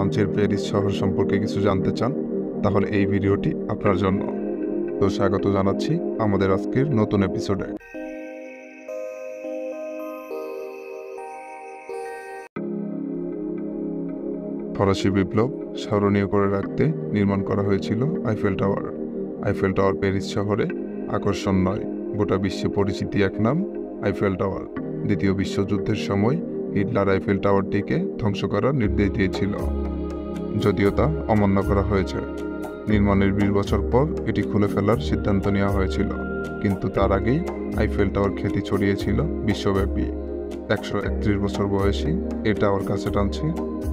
ফ্রান্সের প্যারিস শহর সম্পর্কে কিছু জানতে চান, তাহলে এই ভিডিওটি আপনার জন্য। তো স্বাগত জানাচ্ছি আমাদের আজকের নতুন এপিসোডে। ফরাসি বিপ্লব স্মরণীয় করে রাখতে নির্মাণ করা হয়েছিল Eiffel tower. Eiffel tower Paris শহরে আকর্ষণ নয়, গোটা বিশ্বে পরিচিতি এক নাম আইফেল টাওয়ার। দ্বিতীয় বিশ্বযুদ্ধের সময় হিটলার আইফেল টাওয়ারটিকে ধ্বংস করার নির্দেশ দিয়েছিল, যদিও তা অমান্য করা হয়েছে। নির্মাণের 20 বছর পর এটি খুলে ফেলার সিদ্ধান্ত নেওয়া হয়েছিল, কিন্তু তার আগেই আইফেল টাওয়ার খ্যাতি ছড়িয়েছিল বিশ্বব্যাপী। 131 বছর বয়সী এ টাওয়ার কাছে টানছে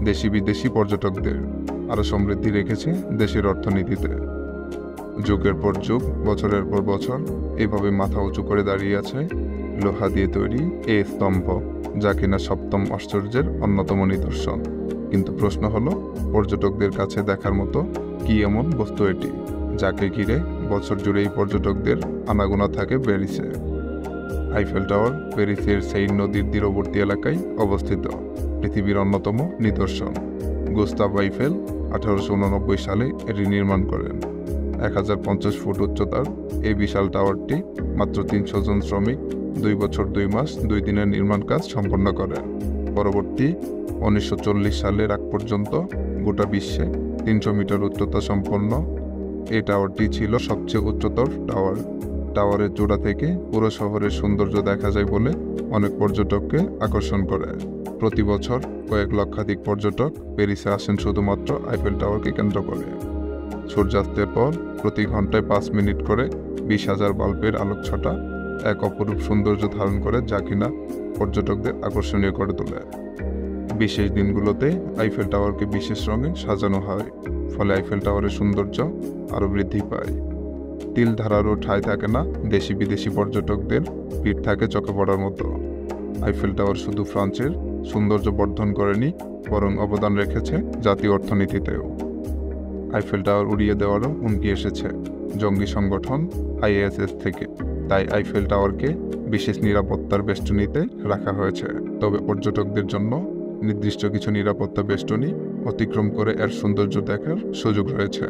দেশি বিদেশি পর্যটকদের, আরও সমৃদ্ধি রেখেছে দেশের অর্থনীতিতে। যুগের পর যুগ, বছরের পর বছর এভাবে মাথা উঁচু করে দাঁড়িয়ে আছে লোহা দিয়ে তৈরি এ স্তম্ভ, যা কিনা সপ্তম আশ্চর্যের অন্যতম নিদর্শন। কিন্তু প্রশ্ন হলো, পর্যটকদের কাছে দেখার মতো কি এমন বস্তু এটি, যাকে ঘিরে বছর জুড়েই পর্যটকদের আনাগোনা থাকে প্যারিসে? আইফেল টাওয়ার প্যারিসের সেইন নদীর তীরবর্তী এলাকায় অবস্থিত পৃথিবীর অন্যতম নিদর্শন। গুস্তাভ আইফেল 1889 সালে এটি নির্মাণ করেন। 1050 ফুট উচ্চতার এই বিশাল টাওয়ারটি মাত্র 300 জন শ্রমিক 2 বছর 2 মাস 2 দিনের নির্মাণ কাজ সম্পন্ন করেন। পরবর্তী 1940 সালের আগ পর্যন্ত গোটা বিশ্বে 300 মিটার উচ্চতা সম্পন্ন এই টাওয়ারটি ছিল সবচেয়ে উচ্চতর টাওয়ার। টাওয়ারের চূড়া থেকে পুরো শহরের সৌন্দর্য দেখা যায় বলে অনেক পর্যটককে আকর্ষণ করে। প্রতি বছর কয়েক লক্ষাধিক পর্যটক প্যারিসে আসেন শুধুমাত্র আইফেল টাওয়ারকে কেন্দ্র করে। সূর্যাস্তের পর প্রতি ঘন্টায় 5 মিনিট করে 20,000 বাল্বের আলোকছটা এক অপরূপ সৌন্দর্য ধারণ করে, যা কিনা পর্যটকদের আকর্ষণীয় করে তোলে। বিশেষ দিনগুলোতে আইফেল টাওয়ারকে বিশেষ রঙে সাজানো হয়, ফলে আইফেল টাওয়ারের সৌন্দর্য আরও বৃদ্ধি পায়। তিল ধারারও ঠাঁই থাকে না, দেশি বিদেশি পর্যটকদের ভিড় থাকে চোখে পড়ার মতো। আইফেল টাওয়ার শুধু ফ্রান্সের সৌন্দর্য বর্ধন করেনি, বরং অবদান রেখেছে জাতীয় অর্থনীতিতেও। আইফেল টাওয়ার উড়িয়ে দেওয়ারও হুমকি এসেছে জঙ্গি সংগঠন ISIS থেকে, তাই আইফেল টাওয়ারকে বিশেষ নিরাপত্তার বেষ্টনীতে রাখা হয়েছে। তবে পর্যটকদের জন্য নির্দিষ্ট কিছু নিরাপত্তা বেষ্টনী অতিক্রম করে এর সৌন্দর্য দেখার সুযোগ রয়েছে।